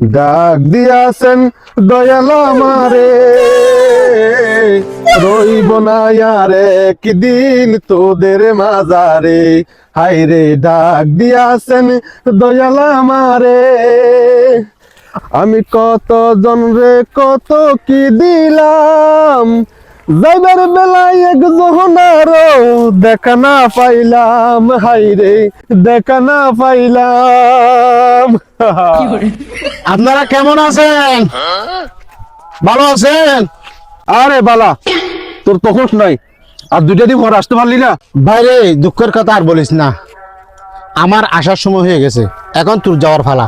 ডাক দিয়াছেন দয়াল আমারে, রইব না আর একদিন তোদের মাজারে। হায়রে ডাক দিয়াছেন দয়াল আমারে, আমি কত জন রে কত কি দিলাম, যাইবার বেলায় এক জহনারও দেখা না পাইলাম। হায়রে দেখা না পাইলাম। আপনারা কেমন আছেন? ভালো আছেন? আরে বালা, তোর তো হোশ নাই, আর দুইটা দিন পর আসতে পারলি না? বাইরে দুঃখের কথা আর বলিস না, আমার আসার সময় হয়ে গেছে, এখন তোর যাওয়ার ফালা।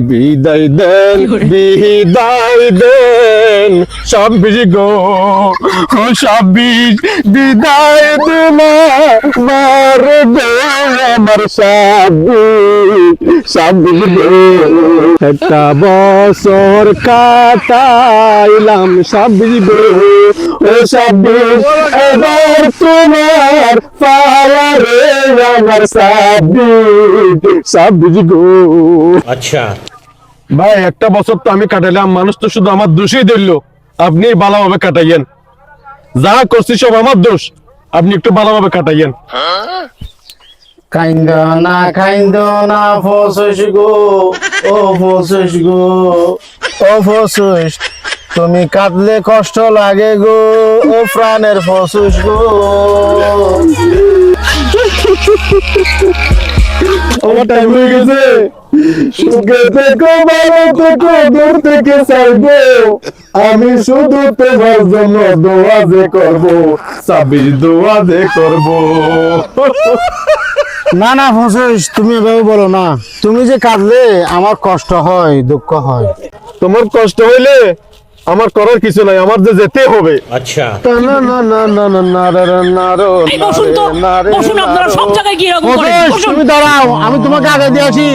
বিদায় দেন বিদায় দেন সাব্বির গো, ও সাব্বির বিদায় দেন আমার গো, আমার সাব্বির সাব্বির গো। একটা বছর কাটাইলাম সাব্বির গো, ও সাব্বির এবার তোমার পালা রে, আমার সাব্বির সাব্বির গো। अच्छा ভাই একটা বছর তো আমি কাটাইলাম, মানুষ তো শুধু আমার দোষই ধরলো, আপনি ভালোভাবে কাটাইয়েন। যা করছি সব আমার দোষ, আপনি একটু ভালোভাবে কাটাইয়েন। কাইন্দ না ফসস গো, ও ফসস গো, ও ফসস, তুমি কাঁদলে কষ্ট লাগে গো, ও প্রাণের ফসস গো। আমার টাইম হয়ে গেছে। সুখে থেকো ভালো থেকো, দূর থেকে চাইবো, আমি শুধু তোমার জন্য দোয়া যে করবো, সাবির দোয়া যে করবো। না ফসস, তুমি এভাবে বলো না, তুমি যে কাঁদলে আমার কষ্ট হয়, দুঃখ হয়। তোমার কষ্ট হইলে আমার করার কিছু নাই, আমার যে যেতে হবে। अच्छा না না না না না না রে না রে এই বসুন তো, বসুন, আপনারা সব জায়গায় গিয়ে এরকম করেন, ফসস, বসুন। তুমি দাঁড়াও, আমি তোমাকে আগে দিয়ে আসি।